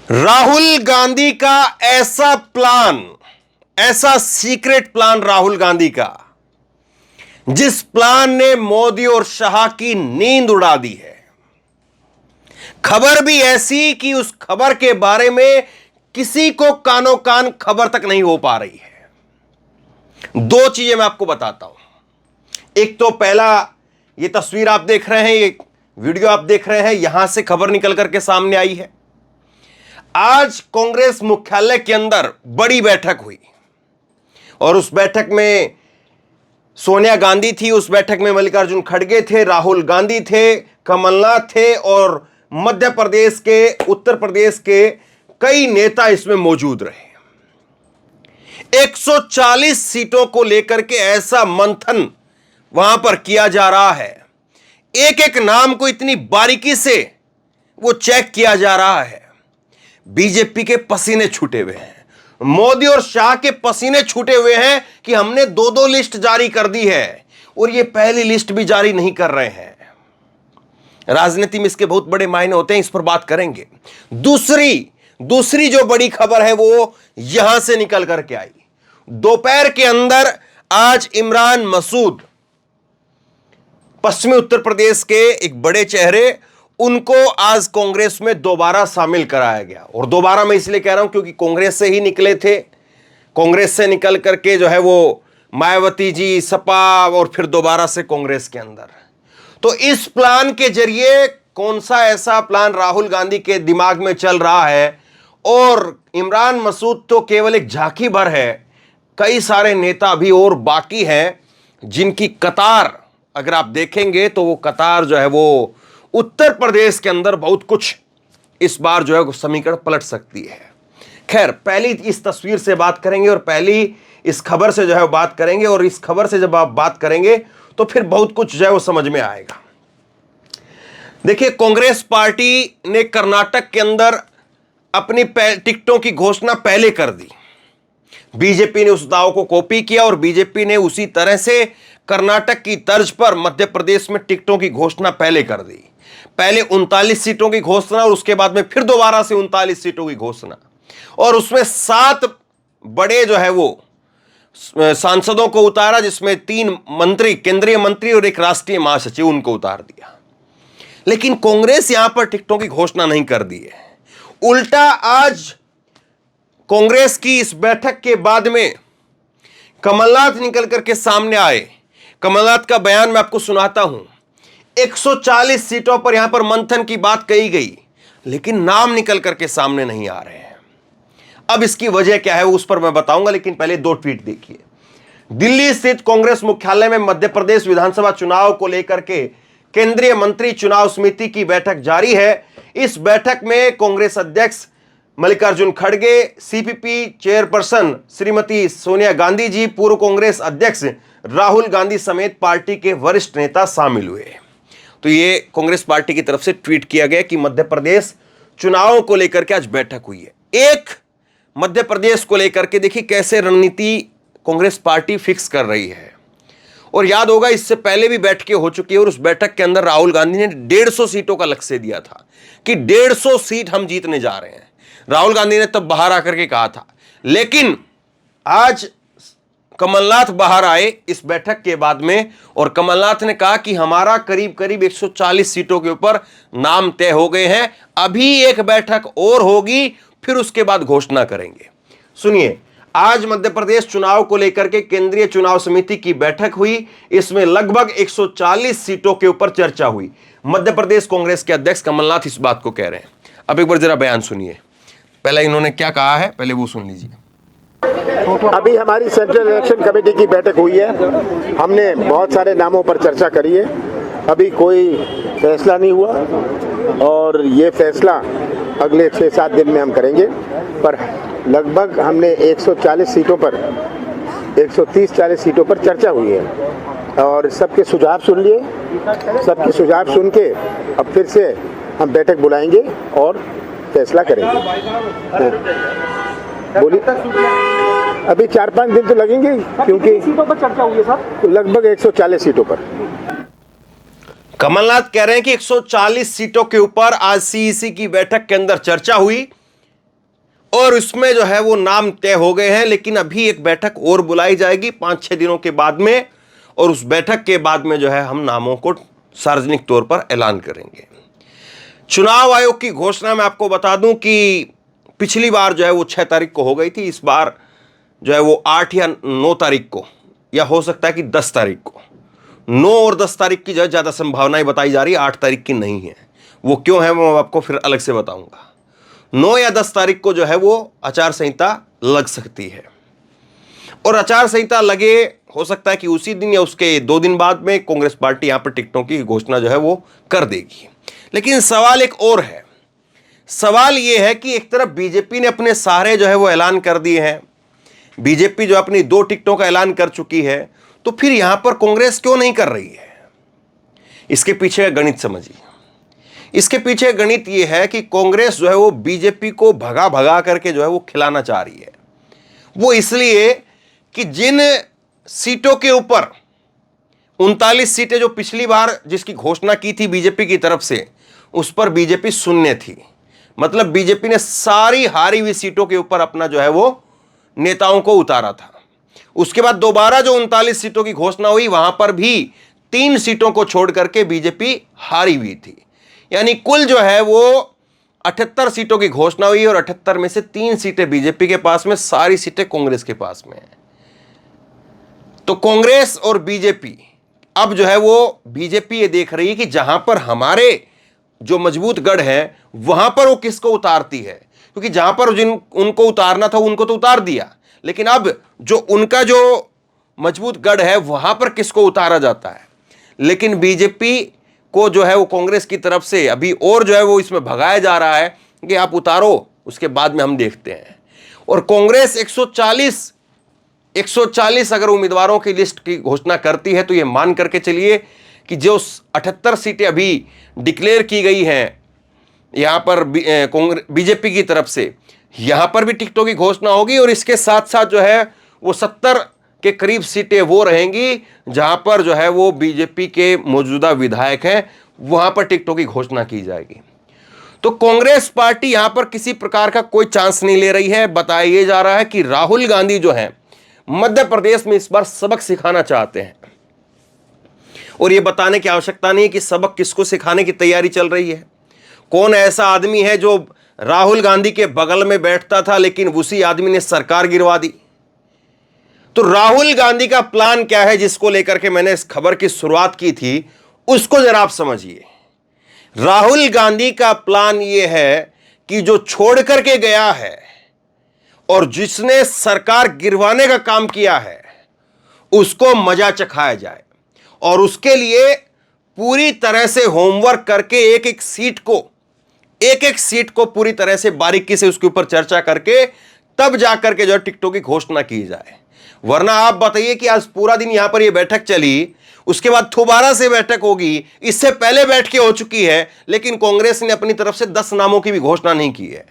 राहुल गांधी का ऐसा प्लान, ऐसा सीक्रेट प्लान राहुल गांधी का, जिस प्लान ने मोदी और शाह की नींद उड़ा दी है। खबर भी ऐसी कि उस खबर के बारे में किसी को कानो कान खबर तक नहीं हो पा रही है। दो चीजें मैं आपको बताता हूं। एक तो पहला, ये तस्वीर आप देख रहे हैं, ये वीडियो आप देख रहे हैं, यहां से खबर निकल करके सामने आई है। आज कांग्रेस मुख्यालय के अंदर बड़ी बैठक हुई और उस बैठक में सोनिया गांधी थी, उस बैठक में मल्लिकार्जुन खड़गे थे, राहुल गांधी थे, कमलनाथ थे और मध्य प्रदेश के, उत्तर प्रदेश के कई नेता इसमें मौजूद रहे। 140 सीटों को लेकर के ऐसा मंथन वहां पर किया जा रहा है। एक एक नाम को इतनी बारीकी से वो चेक किया जा रहा है। बीजेपी के पसीने छूटे हुए हैं, मोदी और शाह के पसीने छूटे हुए हैं कि हमने दो दो लिस्ट जारी कर दी है और ये पहली लिस्ट भी जारी नहीं कर रहे हैं। राजनीति में इसके बहुत बड़े मायने होते हैं, इस पर बात करेंगे। दूसरी जो बड़ी खबर है वो यहां से निकल करके आई। दोपहर के अंदर आज इमरान मसूद, पश्चिमी उत्तर प्रदेश के एक बड़े चेहरे, उनको आज कांग्रेस में दोबारा शामिल कराया गया। और दोबारा मैं इसलिए कह रहा हूं क्योंकि कांग्रेस से ही निकले थे। कांग्रेस से निकल करके जो है वो मायावती जी, सपा और फिर दोबारा से कांग्रेस के अंदर। तो इस प्लान के जरिए कौन सा ऐसा प्लान राहुल गांधी के दिमाग में चल रहा है, और इमरान मसूद तो केवल एक झांकी भर है। कई सारे नेता अभी और बाकी हैं जिनकी कतार अगर आप देखेंगे तो वो कतार जो है वो उत्तर प्रदेश के अंदर बहुत कुछ इस बार जो है समीकरण पलट सकती है। खैर, पहली इस तस्वीर से बात करेंगे और पहली इस खबर से जो है बात करेंगे, और इस खबर से जब आप बात करेंगे तो फिर बहुत कुछ जो है वो समझ में आएगा। देखिए, कांग्रेस पार्टी ने कर्नाटक के अंदर अपनी टिकटों की घोषणा पहले कर दी। बीजेपी ने उस दाव को कॉपी किया और बीजेपी ने उसी तरह से कर्नाटक की तर्ज पर मध्य प्रदेश में टिकटों की घोषणा पहले कर दी। पहले 39 सीटों की घोषणा और उसके बाद में फिर दोबारा से 39 सीटों की घोषणा, और उसमें 7 बड़े जो है वो सांसदों को उतारा, जिसमें 3 मंत्री, केंद्रीय मंत्री और एक राष्ट्रीय महासचिव, उनको उतार दिया। लेकिन कांग्रेस यहां पर टिकटों की घोषणा नहीं कर दी है। उल्टा आज कांग्रेस की इस बैठक के बाद में कमलनाथ निकल करके सामने आए। कमलनाथ का बयान मैं आपको सुनाता हूं। 140 सीटों पर यहां पर मंथन की बात कही गई, लेकिन नाम निकल करके सामने नहीं आ रहे हैं। अब इसकी वजह क्या है उस पर मैं बताऊंगा, लेकिन पहले 2 ट्वीट देखिए। दिल्ली स्थित कांग्रेस मुख्यालय में मध्य प्रदेश विधानसभा चुनाव को लेकर के केंद्रीय मंत्री चुनाव समिति की बैठक जारी है। इस बैठक में कांग्रेस अध्यक्ष मल्लिकार्जुन खड़गे, सीपीपी चेयरपर्सन श्रीमती सोनिया गांधी जी, पूर्व कांग्रेस अध्यक्ष राहुल गांधी समेत पार्टी के वरिष्ठ नेता शामिल हुए। तो ये कांग्रेस पार्टी की तरफ से ट्वीट किया गया कि मध्य प्रदेश चुनावों को लेकर के आज बैठक हुई है। एक मध्य प्रदेश को लेकर के देखिए कैसे रणनीति कांग्रेस पार्टी फिक्स कर रही है। और याद होगा, इससे पहले भी बैठकें हो चुकी है और उस बैठक के अंदर राहुल गांधी ने 150 सीटों का लक्ष्य दिया था कि 150 सीट हम जीतने जा रहे हैं। राहुल गांधी ने तब बाहर आकर के कहा था। लेकिन आज कमलनाथ बाहर आए इस बैठक के बाद में, और कमलनाथ ने कहा कि हमारा करीब करीब 140 सीटों के ऊपर नाम तय हो गए हैं, अभी एक बैठक और होगी, फिर उसके बाद घोषणा करेंगे। सुनिए, आज मध्य प्रदेश चुनाव को लेकर के केंद्रीय चुनाव समिति की बैठक हुई। इसमें लगभग 140 सीटों के ऊपर चर्चा हुई। मध्य प्रदेश कांग्रेस के अध्यक्ष कमलनाथ इस बात को कह रहे हैं। अब एक बार जरा बयान सुनिए। पहले इन्होंने क्या कहा है, पहले वो सुन लीजिए। अभी हमारी सेंट्रल इलेक्शन कमेटी की बैठक हुई है। हमने बहुत सारे नामों पर चर्चा करी है। अभी कोई फैसला नहीं हुआ और ये फैसला अगले 6-7 दिन में हम करेंगे। पर लगभग हमने 140 सीटों पर, 130-40 सीटों पर चर्चा हुई है और सबके सुझाव सुन लिए। सबके सुझाव सुन के अब फिर से हम बैठक बुलाएंगे और फैसला करेंगे। बोलिए, अभी 4-5 दिन तो लगेंगे क्योंकि सीटों पर चर्चा हुई है सर, लगभग 140 सीटों पर। कमलनाथ कह रहे हैं कि 140 सीटों के ऊपर आज सीईसी की बैठक के अंदर चर्चा हुई, और उसमें जो है वो नाम तय हो गए हैं, लेकिन अभी एक बैठक और बुलाई जाएगी 5-6 दिनों के बाद में, और उस बैठक के बाद में जो है हम नामों को सार्वजनिक तौर पर ऐलान करेंगे। चुनाव आयोग की घोषणा मैं आपको बता दूं कि पिछली बार जो है वो 6 तारीख को हो गई थी, इस बार जो है वो 8 या 9 तारीख को, या हो सकता है कि 10 तारीख को। 9 और 10 तारीख की जो है ज़्यादा संभावनाएं बताई जा रही है, 8 तारीख की नहीं है। वो क्यों है मैं आपको फिर अलग से बताऊंगा। 9 या 10 तारीख को जो है वो आचार संहिता लग सकती है, और आचार संहिता लगे हो सकता है कि उसी दिन या उसके 2 दिन बाद में कांग्रेस पार्टी यहां पर टिकटों की घोषणा जो है वो कर देगी। लेकिन सवाल एक और है। सवाल यह है कि एक तरफ बीजेपी ने अपने सारे जो है वो ऐलान कर दिए हैं, बीजेपी जो अपनी 2 टिकटों का ऐलान कर चुकी है, तो फिर यहां पर कांग्रेस क्यों नहीं कर रही है? इसके पीछे गणित समझिए। इसके पीछे गणित यह है कि कांग्रेस जो है वो बीजेपी को भगा भगा करके जो है वो खिलाना चाह रही है। वो इसलिए कि जिन सीटों के ऊपर 39 सीटें जो पिछली बार जिसकी घोषणा की थी बीजेपी की तरफ से, उस पर बीजेपी शून्य थी। मतलब बीजेपी ने सारी हारी हुई सीटों के ऊपर अपना जो है वो नेताओं को उतारा था। उसके बाद दोबारा जो 39 सीटों की घोषणा हुई, वहां पर भी 3 सीटों को छोड़ करके बीजेपी हारी हुई थी। यानी कुल जो है वो 78 सीटों की घोषणा हुई, और 78 में से 3 सीटें बीजेपी के पास में, सारी सीटें कांग्रेस के पास में है। तो कांग्रेस और बीजेपी अब जो है वो, बीजेपी ये देख रही है कि जहां पर हमारे जो मजबूत गढ़ है वहां पर वो किसको उतारती है, क्योंकि जहां पर जिन उनको उतारना था उनको तो उतार दिया, लेकिन अब जो उनका जो मजबूत गढ़ है वहां पर किसको उतारा जाता है। लेकिन बीजेपी को जो है वो कांग्रेस की तरफ से अभी और जो है वो इसमें भगाया जा रहा है कि आप उतारो, उसके बाद में हम देखते हैं। और कांग्रेस 140 अगर उम्मीदवारों की लिस्ट की घोषणा करती है, तो ये मान करके चलिए कि जो 78 सीटें अभी डिक्लेयर की गई हैं यहां पर बीजेपी की तरफ से, यहां पर भी टिकटों की घोषणा होगी, और इसके साथ साथ जो है वो 70 के करीब सीटें वो रहेंगी जहां पर जो है वो बीजेपी के मौजूदा विधायक हैं, वहां पर टिकटों की घोषणा की जाएगी। तो कांग्रेस पार्टी यहां पर किसी प्रकार का कोई चांस नहीं ले रही है। बताया जा रहा है कि राहुल गांधी जो है मध्य प्रदेश में इस बार सबक सिखाना चाहते हैं, और यह बताने की आवश्यकता नहीं कि सबक किसको सिखाने की तैयारी चल रही है। कौन ऐसा आदमी है जो राहुल गांधी के बगल में बैठता था लेकिन उसी आदमी ने सरकार गिरवा दी? तो राहुल गांधी का प्लान क्या है, जिसको लेकर के मैंने इस खबर की शुरुआत की थी, उसको जरा आप समझिए। राहुल गांधी का प्लान यह है कि जो छोड़ करके गया है और जिसने सरकार गिरवाने का काम किया है, उसको मजा चखाया जाए, और उसके लिए पूरी तरह से होमवर्क करके एक एक सीट को पूरी तरह से बारीकी से उसके ऊपर चर्चा करके तब जाकर के जो टिकटों की घोषणा की जाए। वरना आप बताइए कि आज पूरा दिन यहां पर यह बैठक चली, उसके बाद दोबारा से बैठक होगी, इससे पहले बैठ के हो चुकी है, लेकिन कांग्रेस ने अपनी तरफ से 10 नामों की भी घोषणा नहीं की है।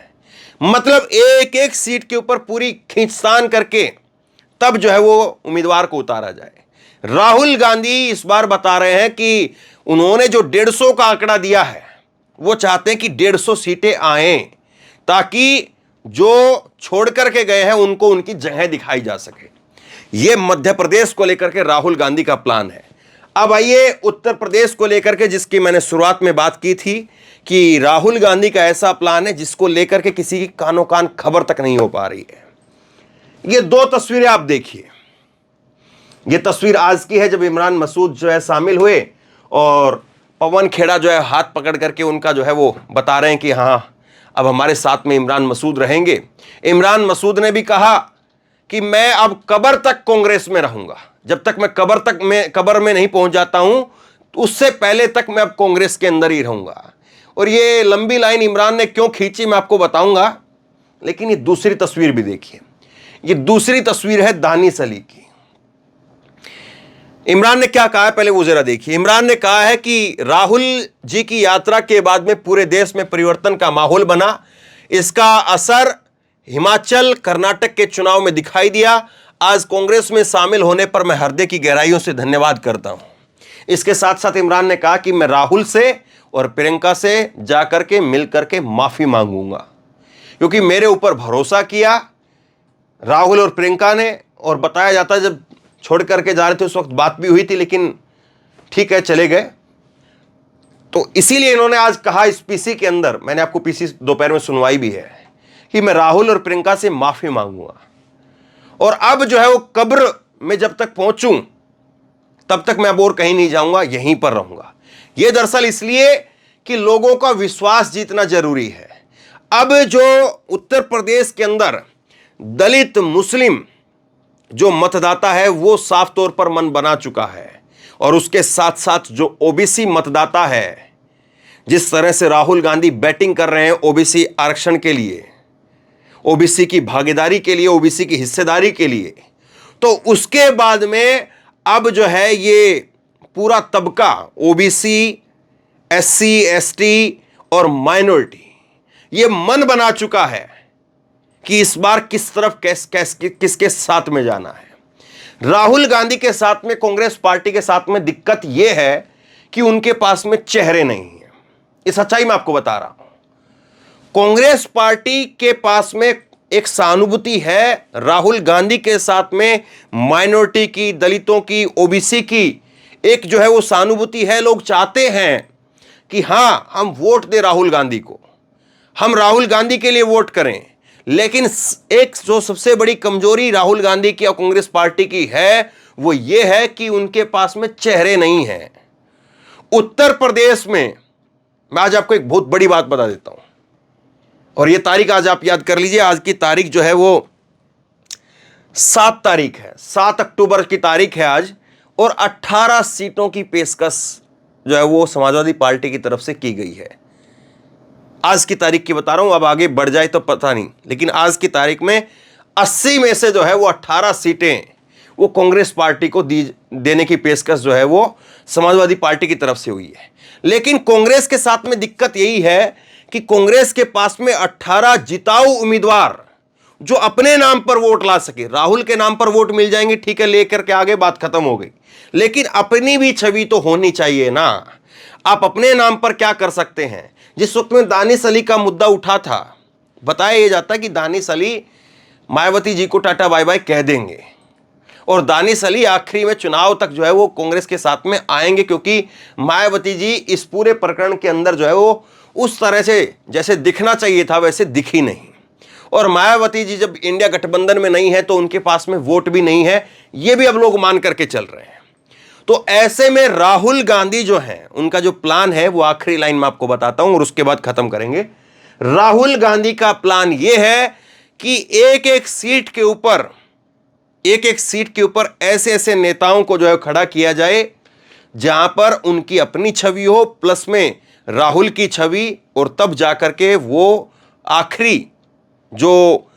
मतलब एक एक सीट के ऊपर पूरी खींचतान करके तब जो है वो उम्मीदवार को उतारा जाए। राहुल गांधी इस बार बता रहे हैं कि उन्होंने जो 150 का आंकड़ा दिया है, वो चाहते हैं कि 150 सीटें आएं, ताकि जो छोड़ करके गए हैं उनको उनकी जगह दिखाई जा सके। यह मध्य प्रदेश को लेकर के राहुल गांधी का प्लान है। अब आइए उत्तर प्रदेश को लेकर के, जिसकी मैंने शुरुआत में बात की थी कि राहुल गांधी का ऐसा प्लान है जिसको लेकर के किसी की कानो कान खबर तक नहीं हो पा रही है। ये 2 तस्वीरें आप देखिए। ये तस्वीर आज की है जब इमरान मसूद जो है शामिल हुए, और पवन खेड़ा जो है हाथ पकड़ करके उनका जो है वो बता रहे हैं कि हाँ अब हमारे साथ में इमरान मसूद रहेंगे। इमरान मसूद ने भी कहा कि मैं अब कब्र तक कांग्रेस में रहूंगा, जब तक मैं कब्र में नहीं पहुंच जाता हूं, उससे पहले तक मैं अब कांग्रेस के अंदर ही रहूंगा। और ये लंबी लाइन इमरान ने क्यों खींची मैं आपको बताऊंगा, लेकिन ये दूसरी तस्वीर भी देखिए। ये दूसरी तस्वीर है दानिश अली की। इमरान ने क्या कहा है पहले वो जरा देखिए। इमरान ने कहा है कि राहुल जी की यात्रा के बाद में पूरे देश में परिवर्तन का माहौल बना, इसका असर हिमाचल कर्नाटक के चुनाव में दिखाई दिया। आज कांग्रेस में शामिल होने पर मैं हृदय की गहराइयों से धन्यवाद करता हूं। इसके साथ साथ इमरान ने कहा कि मैं राहुल से और प्रियंका से जाकर के मिल करके माफी मांगूंगा, क्योंकि मेरे ऊपर भरोसा किया राहुल और प्रियंका ने, और बताया जाता है जब छोड़ करके जा रहे थे उस वक्त बात भी हुई थी, लेकिन ठीक है चले गए। तो इसीलिए इन्होंने आज कहा इस पीसी के अंदर, मैंने आपको पीसी दोपहर में सुनवाई भी है, कि मैं राहुल और प्रियंका से माफी मांगूंगा और अब जो है वो कब्र में जब तक पहुंचूं तब तक मैं अब और कहीं नहीं जाऊंगा, यहीं पर रहूंगा। यह दरअसल इसलिए कि लोगों का विश्वास जीतना जरूरी है। अब जो उत्तर प्रदेश के अंदर दलित मुस्लिम जो मतदाता है वो साफ तौर पर मन बना चुका है, और उसके साथ साथ जो ओबीसी मतदाता है, जिस तरह से राहुल गांधी बैटिंग कर रहे हैं ओबीसी आरक्षण के लिए, ओबीसी की भागीदारी के लिए, ओबीसी की हिस्सेदारी के लिए, तो उसके बाद में अब जो है ये पूरा तबका ओबीसी, एससी, एसटी और माइनॉरिटी ये मन बना चुका है कि इस बार किस तरफ किसके साथ में जाना है। राहुल गांधी के साथ में, कांग्रेस पार्टी के साथ में दिक्कत यह है कि उनके पास में चेहरे नहीं है। इस सच्चाई मैं आपको बता रहा हूं। कांग्रेस पार्टी के पास में एक सहानुभूति है राहुल गांधी के साथ में, माइनॉरिटी की, दलितों की, ओबीसी की एक जो है वो सहानुभूति है। लोग चाहते हैं कि हां हम वोट दें राहुल गांधी को, हम राहुल गांधी के लिए वोट करें। लेकिन एक जो सबसे बड़ी कमजोरी राहुल गांधी की और कांग्रेस पार्टी की है वो ये है कि उनके पास में चेहरे नहीं हैं। उत्तर प्रदेश में मैं आज आपको एक बहुत बड़ी बात बता देता हूं, और ये तारीख आज आप याद कर लीजिए। आज की तारीख जो है वो 7 तारीख है, 7 अक्टूबर की तारीख है आज, और 18 सीटों की पेशकश जो है वो समाजवादी पार्टी की तरफ से की गई है। आज की तारीख की बता रहा हूं, अब आगे बढ़ जाए तो पता नहीं, लेकिन आज की तारीख में 80 में से जो है वो 18 सीटें वो कांग्रेस पार्टी को देने की पेशकश जो है वो समाजवादी पार्टी की तरफ से हुई है। लेकिन कांग्रेस के साथ में दिक्कत यही है कि कांग्रेस के पास में 18 जिताऊ उम्मीदवार जो अपने नाम पर वोट ला सके, राहुल के नाम पर वोट मिल जाएंगे, ठीक है, लेकर के आगे बात खत्म हो गई, लेकिन अपनी भी छवि तो होनी चाहिए ना। आप अपने नाम पर क्या कर सकते हैं? जिस वक्त में दानिश अली का मुद्दा उठा था, बताया यह जाता कि दानिश अली मायावती जी को टाटा बाय बाय कह देंगे, और दानिश अली आखिरी में चुनाव तक जो है वो कांग्रेस के साथ में आएंगे, क्योंकि मायावती जी इस पूरे प्रकरण के अंदर जो है वो उस तरह से जैसे दिखना चाहिए था वैसे दिखी नहीं, और मायावती जी जब इंडिया गठबंधन में नहीं है तो उनके पास में वोट भी नहीं है, ये भी अब लोग मान करके चल रहे हैं। तो ऐसे में राहुल गांधी जो हैं, उनका जो प्लान है वो आखिरी लाइन में आपको बताता हूं और उसके बाद खत्म करेंगे। राहुल गांधी का प्लान यह है कि एक एक सीट के ऊपर ऐसे ऐसे नेताओं को जो है खड़ा किया जाए जहां पर उनकी अपनी छवि हो, प्लस में राहुल की छवि, और तब जाकर के वो आखिरी जो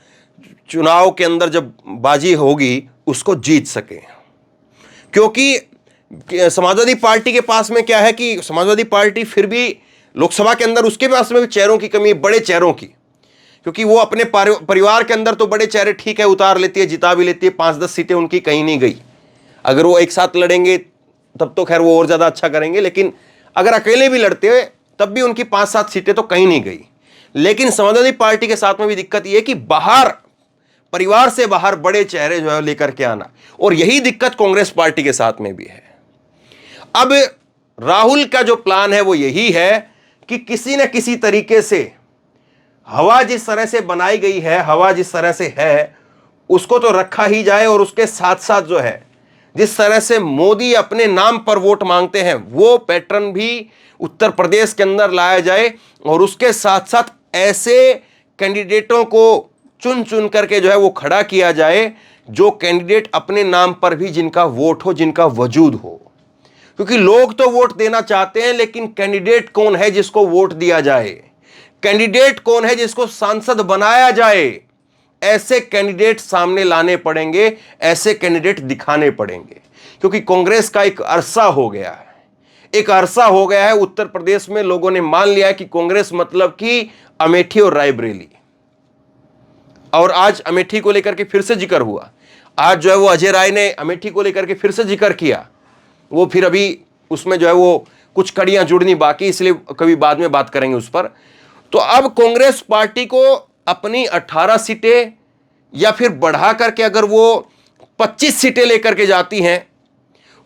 चुनाव के अंदर जब बाजी होगी उसको जीत सके। क्योंकि समाजवादी पार्टी के पास में क्या है कि समाजवादी पार्टी फिर भी लोकसभा के अंदर उसके पास में भी चेहरों की कमी है, बड़े चेहरों की, क्योंकि वो अपने परिवार के अंदर तो बड़े चेहरे ठीक है उतार लेती है, जिता भी लेती है, 5-10 सीटें उनकी कहीं नहीं गई। अगर वो एक साथ लड़ेंगे तब तो खैर वो और ज़्यादा अच्छा करेंगे, लेकिन अगर अकेले भी लड़ते हुए तब भी उनकी 5-7 सीटें तो कहीं नहीं गई। लेकिन समाजवादी पार्टी के साथ में भी दिक्कत यह है कि बाहर, परिवार से बाहर बड़े चेहरे जो है लेकर के आना, और यही दिक्कत कांग्रेस पार्टी के साथ में भी है। अब राहुल का जो प्लान है वो यही है कि किसी न किसी तरीके से हवा जिस तरह से बनाई गई है, हवा जिस तरह से है उसको तो रखा ही जाए, और उसके साथ साथ जो है जिस तरह से मोदी अपने नाम पर वोट मांगते हैं वो पैटर्न भी उत्तर प्रदेश के अंदर लाया जाए, और उसके साथ साथ ऐसे कैंडिडेटों को चुन चुन करके जो है वो खड़ा किया जाए जो कैंडिडेट अपने नाम पर भी जिनका वोट हो, जिनका वजूद हो। क्योंकि लोग तो वोट देना चाहते हैं, लेकिन कैंडिडेट कौन है जिसको वोट दिया जाए, कैंडिडेट कौन है जिसको सांसद बनाया जाए, ऐसे कैंडिडेट सामने लाने पड़ेंगे, ऐसे कैंडिडेट दिखाने पड़ेंगे। क्योंकि कांग्रेस का एक अरसा हो गया है, उत्तर प्रदेश में लोगों ने मान लिया है कि कांग्रेस मतलब कि अमेठी और रायबरेली, और आज अमेठी को लेकर के फिर से जिक्र हुआ। आज जो है वो अजय राय ने अमेठी को लेकर के फिर से जिक्र किया, वो फिर अभी उसमें जो है वो कुछ कड़ियां जुड़नी बाकी, इसलिए कभी बाद में बात करेंगे उस पर। तो अब कांग्रेस पार्टी को अपनी 18 सीटें या फिर बढ़ा करके अगर वो 25 सीटें लेकर के जाती हैं,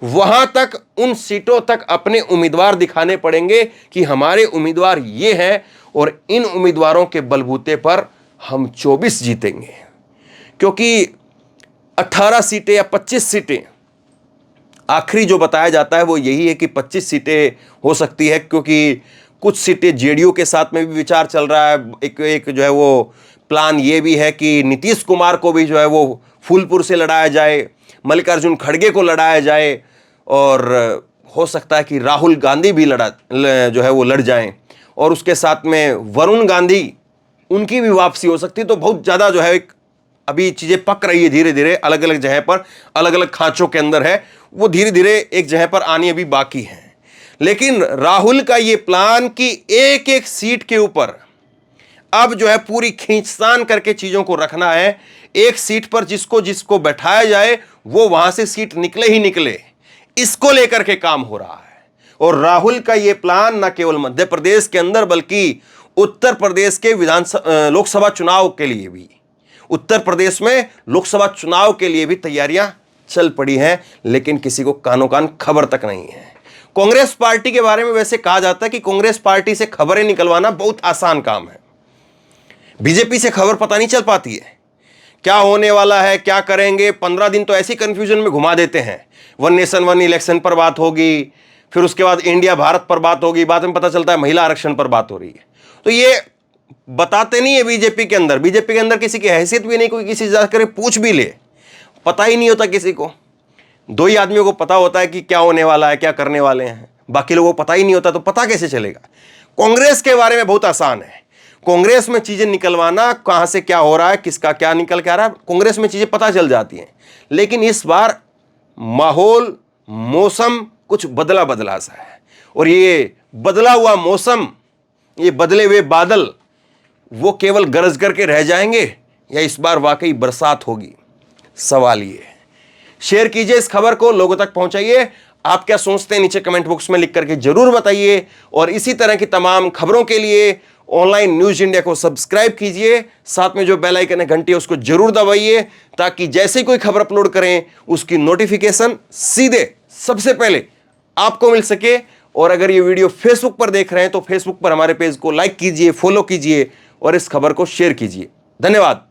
वहां तक, उन सीटों तक अपने उम्मीदवार दिखाने पड़ेंगे कि हमारे उम्मीदवार ये हैं और इन उम्मीदवारों के बलबूते पर हम 24 जीतेंगे। क्योंकि 18 सीटें या 25 सीटें, आखिरी जो बताया जाता है वो यही है कि 25 सीटें हो सकती है, क्योंकि कुछ सीटें जेडीयू के साथ में भी विचार चल रहा है। एक जो है वो प्लान ये भी है कि नीतीश कुमार को भी जो है वो फूलपुर से लड़ाया जाए, मल्लिकार्जुन खड़गे को लड़ाया जाए, और हो सकता है कि राहुल गांधी भी जो है वो लड़ जाएं, और उसके साथ में वरुण गांधी, उनकी भी वापसी हो सकती है। तो बहुत ज़्यादा जो है अभी चीज़ें पक रही है, धीरे धीरे अलग अलग जगह पर, अलग अलग खांचों के अंदर है, वो धीरे धीरे एक जगह पर आनी अभी बाकी है। लेकिन राहुल का ये प्लान कि एक एक सीट के ऊपर अब जो है पूरी खींचतान करके चीज़ों को रखना है, एक सीट पर जिसको जिसको बैठाया जाए वो वहां से सीट निकले ही निकले, इसको लेकर के काम हो रहा है। और राहुल का ये प्लान न केवल मध्य प्रदेश के अंदर बल्कि उत्तर प्रदेश के लोकसभा चुनाव के लिए भी, उत्तर प्रदेश में लोकसभा चुनाव के लिए भी तैयारियां चल पड़ी हैं, लेकिन किसी को कानो कान खबर तक नहीं है। कांग्रेस पार्टी के बारे में वैसे कहा जाता है कि कांग्रेस पार्टी से खबरें निकलवाना बहुत आसान काम है। बीजेपी से खबर पता नहीं चल पाती है, क्या होने वाला है, क्या करेंगे। 15 दिन तो ऐसी कंफ्यूजन में घुमा देते हैं। वन नेशन वन इलेक्शन पर बात होगी, फिर उसके बाद इंडिया भारत पर बात होगी, बाद में पता चलता है महिला आरक्षण पर बात हो रही है। तो ये बताते नहीं है बीजेपी के अंदर। बीजेपी के अंदर किसी की हैसियत भी नहीं, कोई किसी से जाकर पूछ भी ले, पता ही नहीं होता किसी को। 2 ही आदमियों को पता होता है कि क्या होने वाला है, क्या करने वाले हैं, बाकी लोगों को पता ही नहीं होता। तो पता कैसे चलेगा? कांग्रेस के बारे में बहुत आसान है। कांग्रेस में चीजें निकलवाना, कहां से क्या हो रहा है, किसका क्या निकल के आ रहा है, कांग्रेस में चीजें पता चल जाती हैं। लेकिन इस बार माहौल, मौसम कुछ बदला बदला सा है, और ये बदला हुआ मौसम, ये बदले हुए बादल, वो केवल गरज करके रह जाएंगे या इस बार वाकई बरसात होगी? सवाल ये है। शेयर कीजिए इस खबर को, लोगों तक पहुंचाइए। आप क्या सोचते हैं नीचे कमेंट बॉक्स में लिख करके जरूर बताइए। और इसी तरह की तमाम खबरों के लिए ऑनलाइन न्यूज इंडिया को सब्सक्राइब कीजिए, साथ में जो बेल आइकन है घंटी है उसको जरूर दबाइए, ताकि जैसे कोई खबर अपलोड करें उसकी नोटिफिकेशन सीधे सबसे पहले आपको मिल सके। और अगर ये वीडियो फेसबुक पर देख रहे हैं तो फेसबुक पर हमारे पेज को लाइक कीजिए, फॉलो कीजिए और इस खबर को शेयर कीजिए। धन्यवाद।